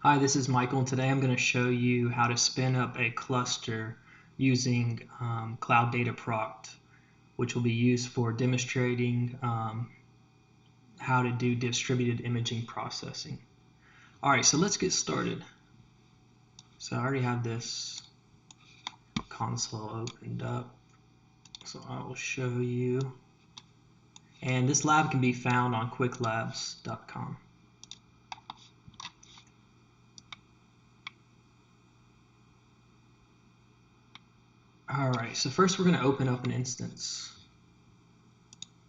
Hi, this is Michael, and today I'm going to show you how to spin up a cluster using Cloud Dataproc, which will be used for demonstrating how to do distributed imaging processing. Alright, so let's get started. So I already have this console opened up, so I will show you. And this lab can be found on quicklabs.com. Alright, so first we're going to open up an instance.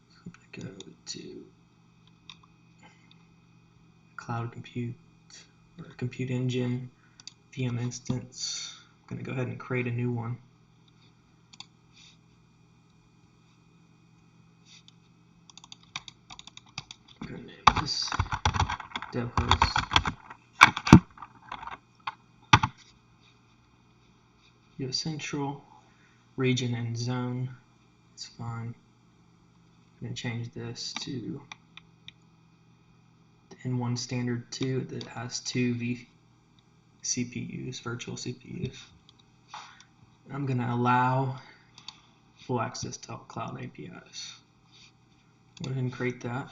So I'm going to go to Cloud Compute or Compute Engine, VM instance. I'm going to go ahead and create a new one. I'm going to name this dev host. US Central, region and zone. It's fine. I'm going to change this to the N1 standard 2 that has two CPUs, virtual CPUs. I'm going to allow full access to all cloud APIs. Go ahead and create that.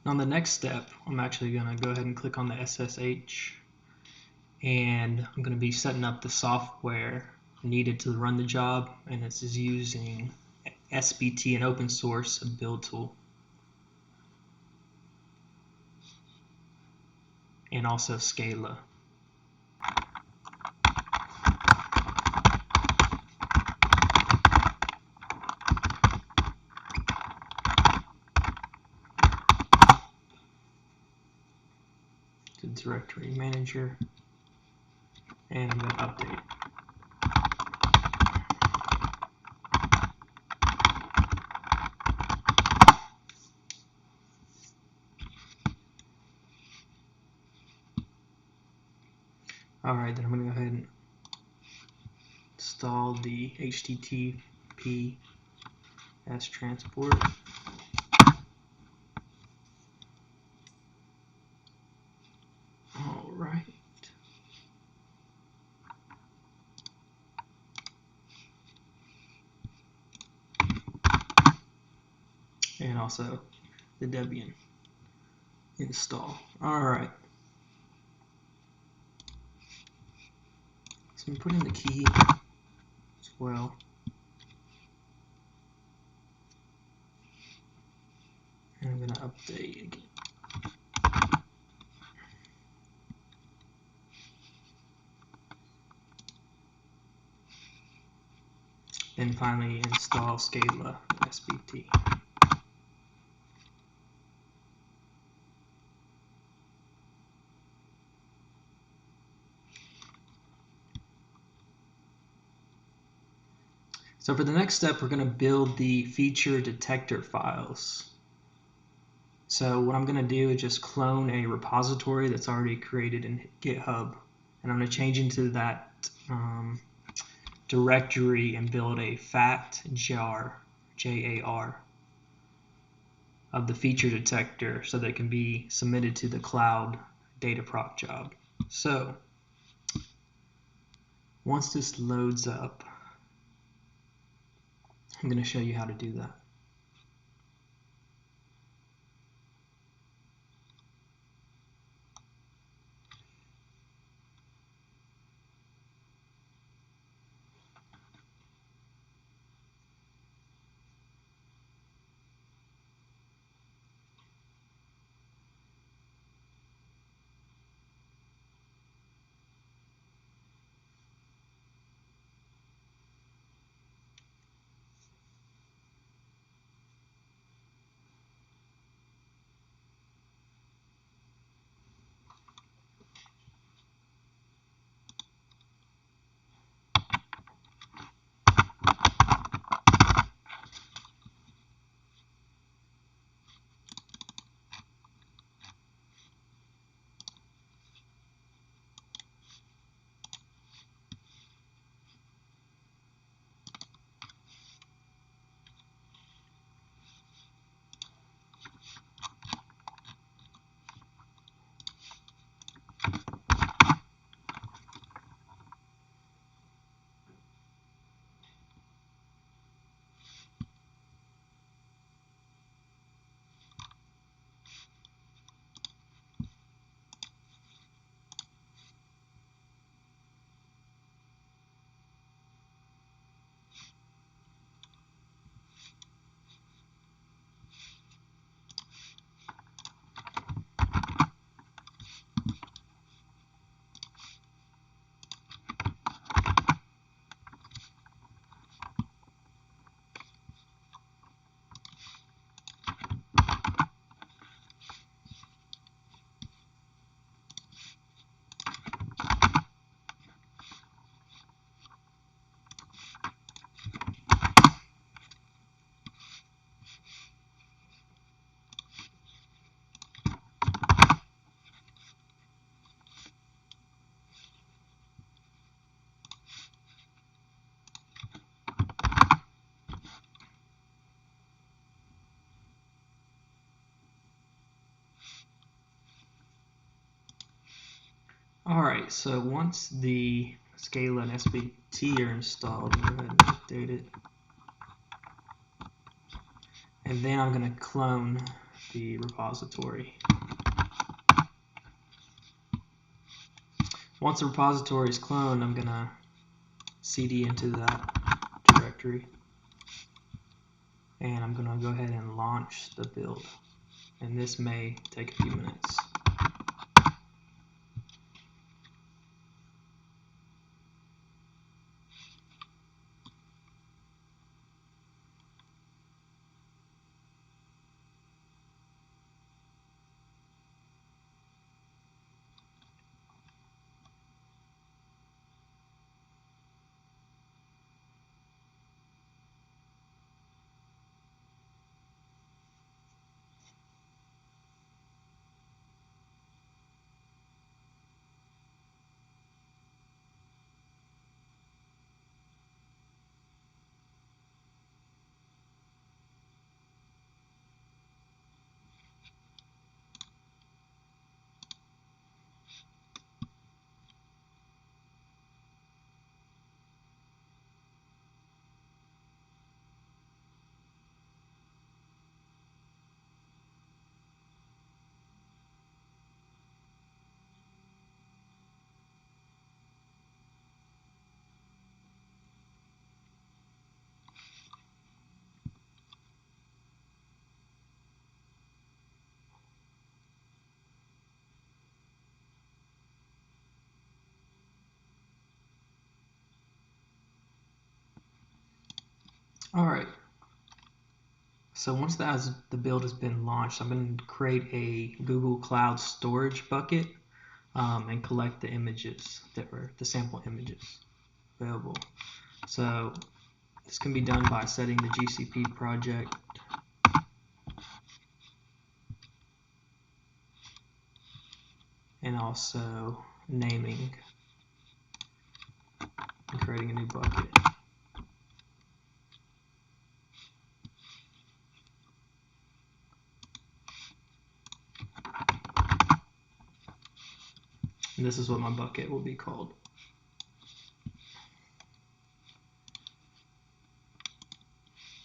On the next step, I'm actually going to go ahead and click on the SSH, and I'm going to be setting up the software needed to run the job, and this is using SBT, an open source build tool, and also Scala. The directory manager, and I'm going to update. Alright, then I'm going to go ahead and install the HTTPS transport. Alright. And also the Debian install. Alright. So I'm putting the key as well. And I'm going to update again. And finally install Scala SBT. So for the next step, we're going to build the feature detector files. So what I'm going to do is just clone a repository that's already created in GitHub, and I'm going to change into that directory and build a fat jar, J-A-R, of the feature detector so that it can be submitted to the cloud Dataproc job. So once this loads up, I'm going to show you how to do that. Alright, so once the Scala and SBT are installed, I'm going to go ahead and update it. And then I'm going to clone the repository. Once the repository is cloned, I'm going to cd into that directory. And I'm going to go ahead and launch the build. And this may take a few minutes. Alright, so once the build has been launched, I'm going to create a Google Cloud storage bucket and collect the images that were the sample images available. So this can be done by setting the GCP project and also naming and creating a new bucket. And this is what my bucket will be called.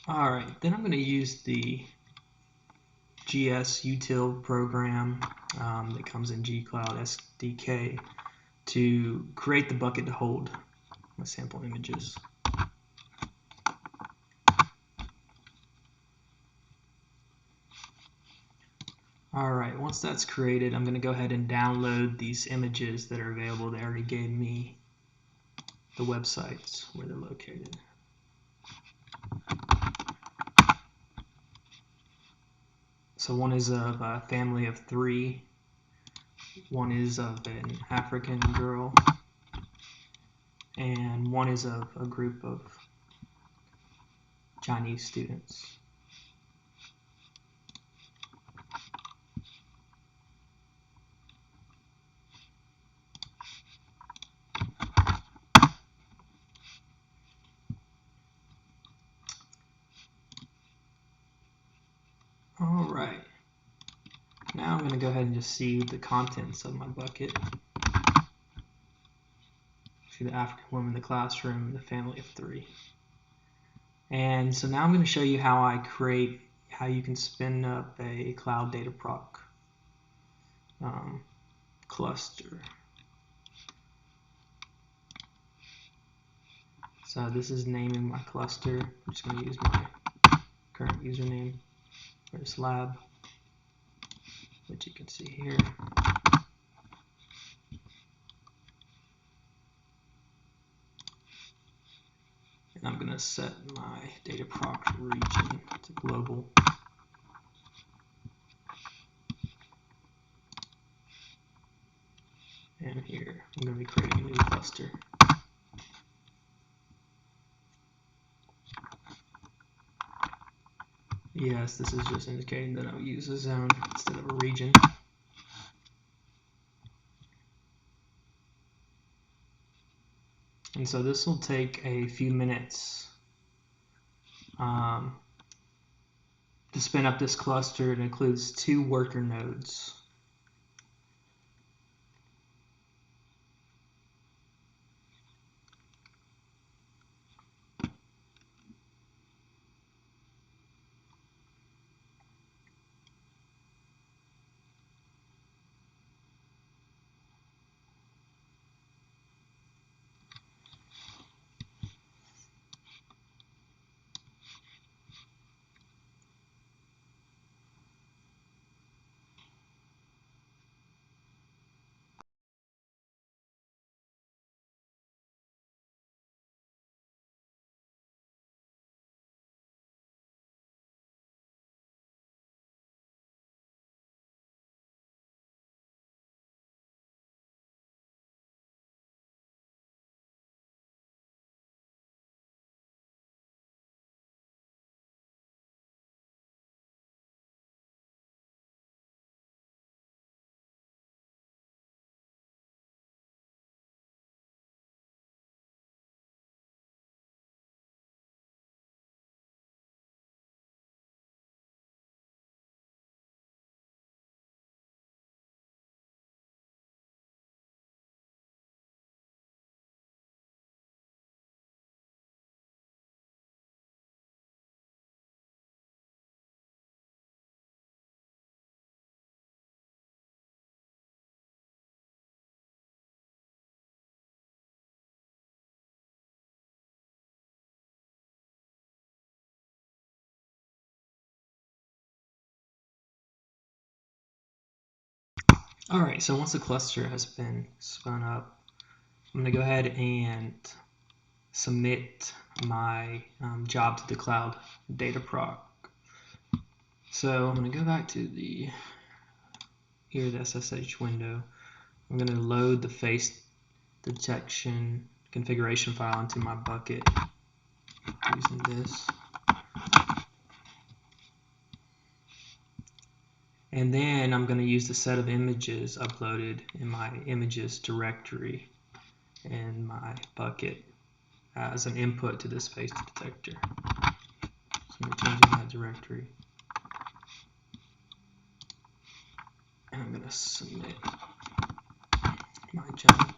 Alright, then I'm going to use the GSUtil program that comes in gcloud SDK to create the bucket to hold my sample images. Alright, once that's created, I'm going to go ahead and download these images that are available. They already gave me the websites where they're located. So one is of a family of 3, one is of an African girl, and one is of a group of Chinese students. Alright, now I'm going to go ahead and just see the contents of my bucket. See the African woman in the classroom, the family of 3. And so now I'm going to show you how you can spin up a Cloud Dataproc cluster. So this is naming my cluster. I'm just going to use my current username for this lab, which you can see here. And I'm going to set my Dataproc region to global. And here, I'm going to be creating a new cluster. Yes, this is just indicating that I'll use a zone instead of a region. And so this will take a few minutes to spin up this cluster. It includes 2 worker nodes. Alright, so once the cluster has been spun up, I'm going to go ahead and submit my job to the cloud Dataproc. So I'm going to go back to the SSH window. I'm going to load the face detection configuration file into my bucket using this. And then I'm going to use the set of images uploaded in my images directory in my bucket as an input to this face detector. So I'm changing that directory. And I'm going to submit my job.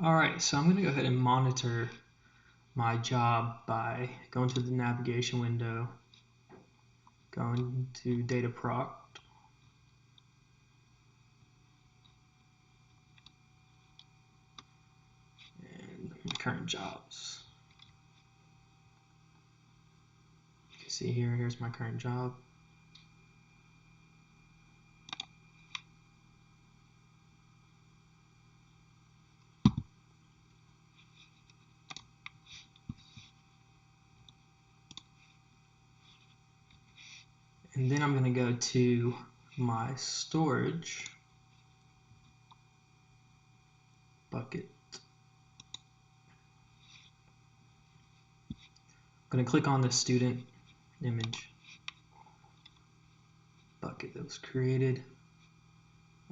Alright, so I'm going to go ahead and monitor my job by going to the navigation window, going to Dataproc, and my current jobs. You can see here's my current job. And then I'm going to go to my storage bucket. I'm going to click on the student image bucket that was created.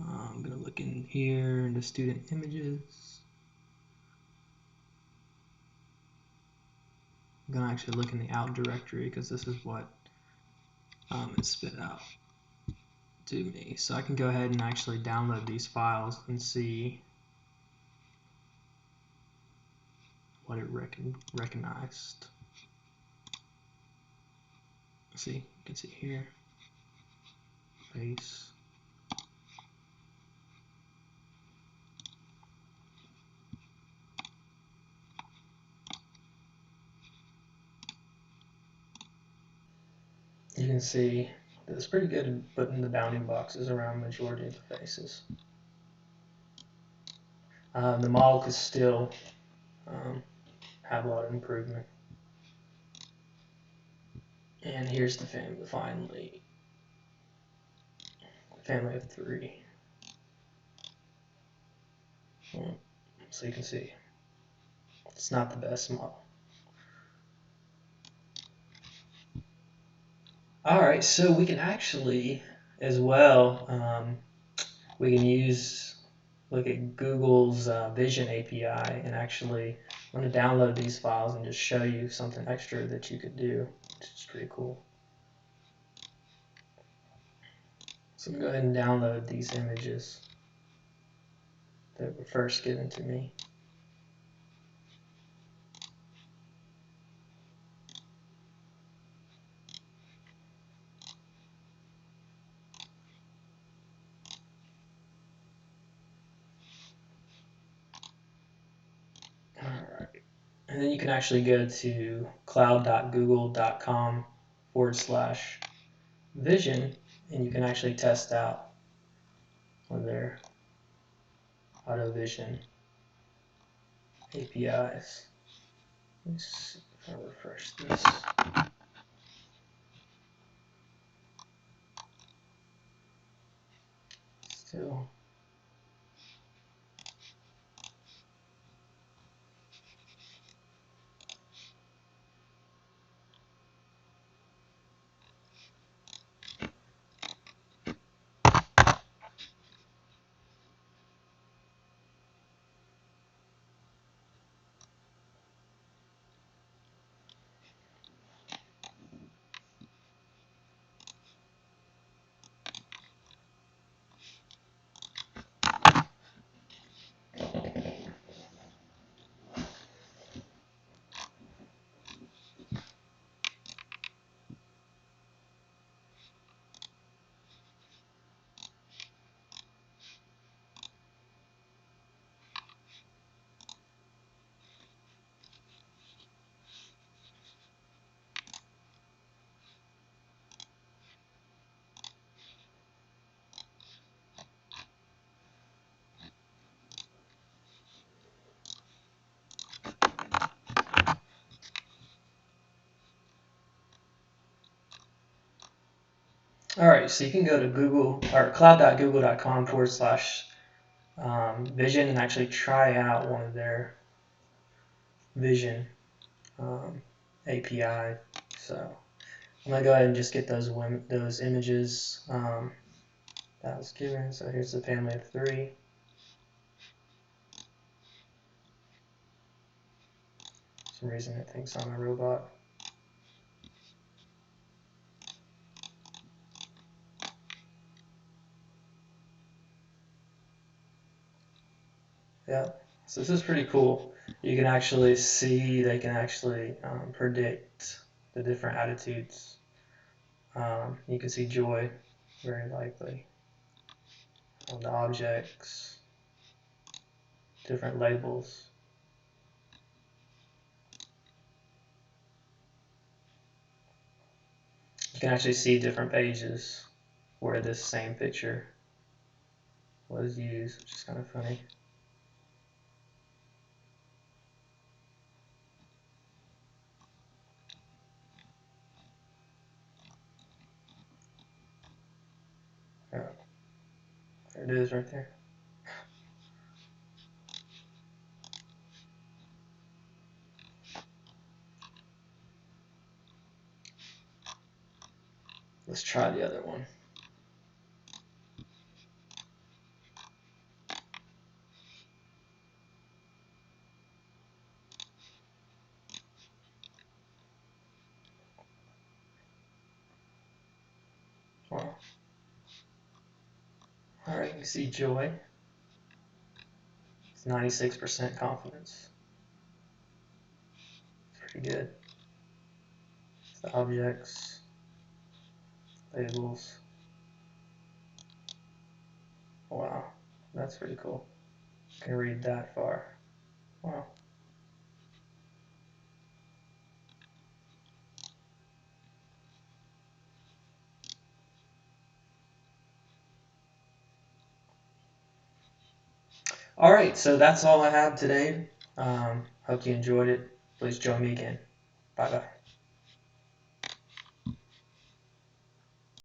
I'm going to look in here into student images. I'm going to actually look in the out directory because this is what it spit out to me. So I can go ahead and actually download these files and see what it recognized. See, you can see here, face. You can see that it's pretty good at putting the bounding boxes around the majority of the faces. The model could still have a lot of improvement. And here's the family of 3. So you can see it's not the best model. Alright, so we can actually as well we can look at Google's Vision API and actually I'm going to download these files and just show you something extra that you could do, which is pretty cool. So I'm going to go ahead and download these images that were first given to me. Alright, and then you can actually go to cloud.google.com/vision and you can actually test out on their Auto Vision APIs. Let me see if I refresh this. Still. All right, so you can go to Google or cloud.google.com/vision and actually try out one of their vision API. So I'm gonna go ahead and just get those images that I was given. So here's the family of 3. For some reason it thinks I'm a robot. Yeah, so this is pretty cool. You can actually see, they can actually predict the different attitudes. You can see joy, very likely. The objects, different labels. You can actually see different pages where this same picture was used, which is kind of funny. Yeah, there it is right there. Let's try the other one. Wow. All right, you can see joy. It's 96% confidence. It's pretty good. It's the objects, labels. Wow, that's pretty cool. You can read that far. Wow. All right, so that's all I have today. Hope you enjoyed it. Please join me again. Bye-bye.